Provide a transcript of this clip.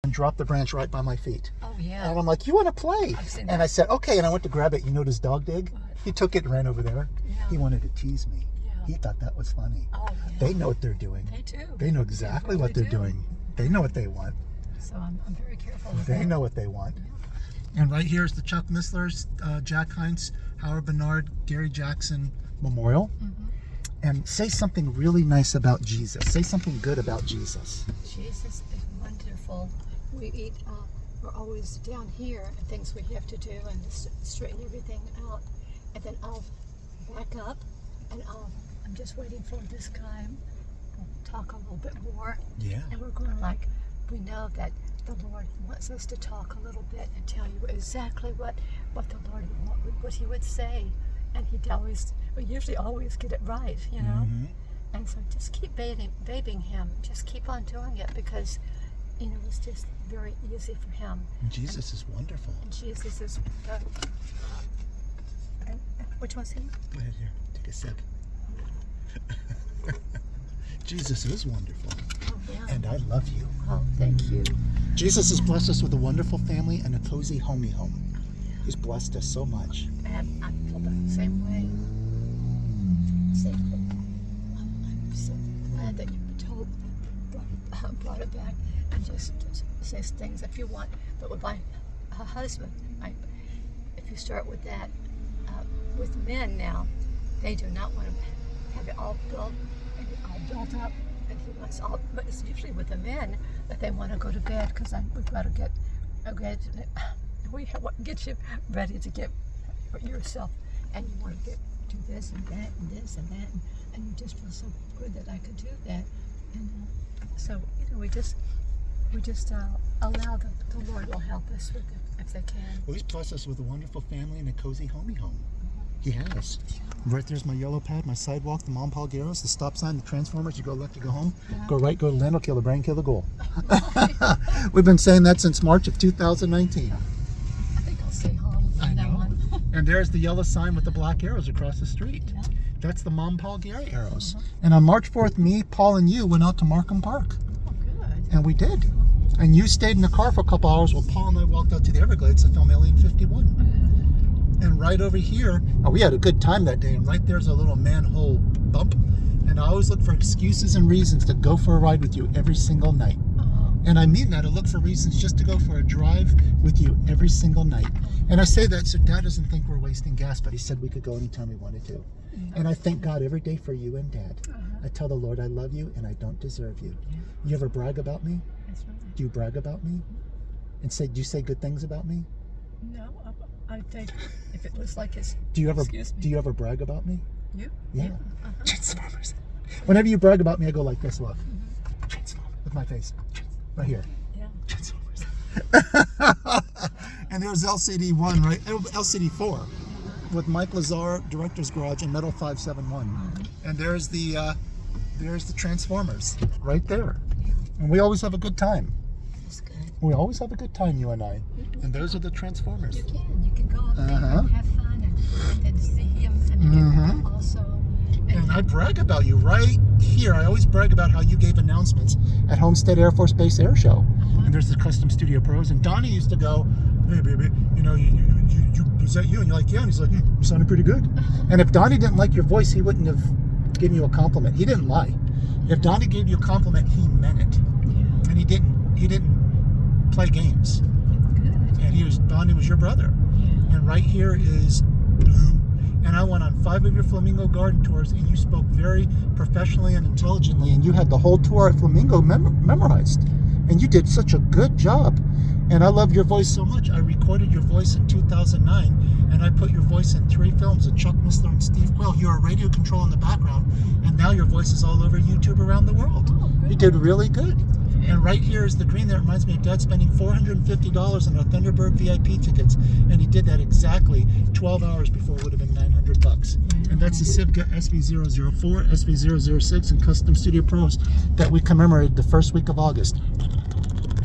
and dropped the branch right by my feet. Oh, yeah. And I'm like, you want to play? I've seen And that. I said, okay. And I went to grab it. You know what his dog did? What? He took it and ran over there. Yeah. He wanted to tease me. Yeah. He thought that was funny. Oh, yeah. They know what they're doing. They do. They know exactly what they're doing. They know what they want. So I'm very careful with They that. know what they want. And right here is the Chuck Misslers, Jack Heinz, Howard Bernard, Gary Jackson Memorial. Mm-hmm. And say something really nice about Jesus. Say something good about Jesus. Jesus is wonderful. We eat, we're always down here and things we have to do and straighten everything out. And then I'll back up and I'm just waiting for this guy. We'll talk a little bit more. Yeah. And we're going we know that the Lord wants us to talk a little bit and tell you exactly what the Lord what He would say, and we usually always get it right, you know. Mm-hmm. And so just keep babying Him. Just keep on doing it because, you know, it's just very easy for Him. Jesus is wonderful. And Jesus is. Which one's He? Go ahead here. Take a sip. Jesus is wonderful. Oh yeah. And I love you. Oh, thank you. Jesus has blessed us with a wonderful family and a cozy homey home. He's blessed us so much. And I feel the same way. Same thing. I'm so glad that you brought it back and just say things if you want. But with my husband, if you start with that, with men now, they do not want to have it all built and all built up. And he wants all, but it's usually with the men that they want to go to bed because we've got to get you ready to get yourself, and you want to do this and that and this and that, and you just feel so good that I could do that, and so you know we just allow the Lord will help us with it if they can. Well, He's blessed us with a wonderful family and a cozy homey home. He has. Right there's my yellow pad, my sidewalk, the Mom Paul Garros, the stop sign, the transformers. You go left, you go home. Yeah. Go right, go to land, kill the brain, kill the goal. We've been saying that since March of 2019. I think I'll stay home I on that know. one. And there's the yellow sign with the black arrows across the street. Yeah. That's the Mom Paul Gary arrows. And on March 4th, me, Paul, and you went out to Markham Park. Oh, good. And we did. And you stayed in the car for a couple hours while Paul and I walked out to the Everglades to film Alien 51. And right over here, we had a good time that day. And right there's a little manhole bump. And I always look for excuses and reasons to go for a ride with you every single night. And I mean that. I look for reasons just to go for a drive with you every single night. And I say that so Dad doesn't think we're wasting gas, but he said we could go anytime we wanted to. And I thank God every day for you and Dad. I tell the Lord I love you and I don't deserve you. You ever brag about me? That's right. Do you brag about me? And do you say good things about me? No, I think if it looks like it's. Do you Excuse me. ever brag about me? You? Yeah. Uh-huh. Transformers. Whenever you brag about me, I go like this, look. Transformers. With my face. Right here. Yeah. Transformers. And there's LCD1, right? LCD4 with Mike Lazar, Director's Garage, and Metal 571. And there's the Transformers right there. And we always have a good time. That's good. We always have a good time, you and I. And those are the Transformers. You can go up there Uh-huh. and have fun and then see him and Mhm. also. And I brag about you right here. I always brag about how you gave announcements at Homestead Air Force Base Air Show. And there's the Custom Studio Pros. And Donnie used to go, hey, baby, you know, is that you? And you're like, yeah. And he's like, you sounded pretty good. And if Donnie didn't like your voice, he wouldn't have given you a compliment. He didn't lie. If Donnie gave you a compliment, he meant it. Yeah. And he didn't play games. Good. And Donnie was your brother. Yeah. And right here is Blue. And I went on 5 of your Flamingo Garden tours, and you spoke very professionally and intelligently, and you had the whole tour at Flamingo memorized. And you did such a good job. And I love your voice so much. I recorded your voice in 2009, and I put your voice in 3 films of Chuck Missler and Steve Quill. You're a radio control in the background, and now your voice is all over YouTube around the world. Oh, good. You did really good. And right here is the green that reminds me of Dad spending $450 on our Thunderbird VIP tickets. And he did that exactly 12 hours before it would have been $900. And that's the Civca SV004, SV006, and Custom Studio Pros that we commemorated the first week of August.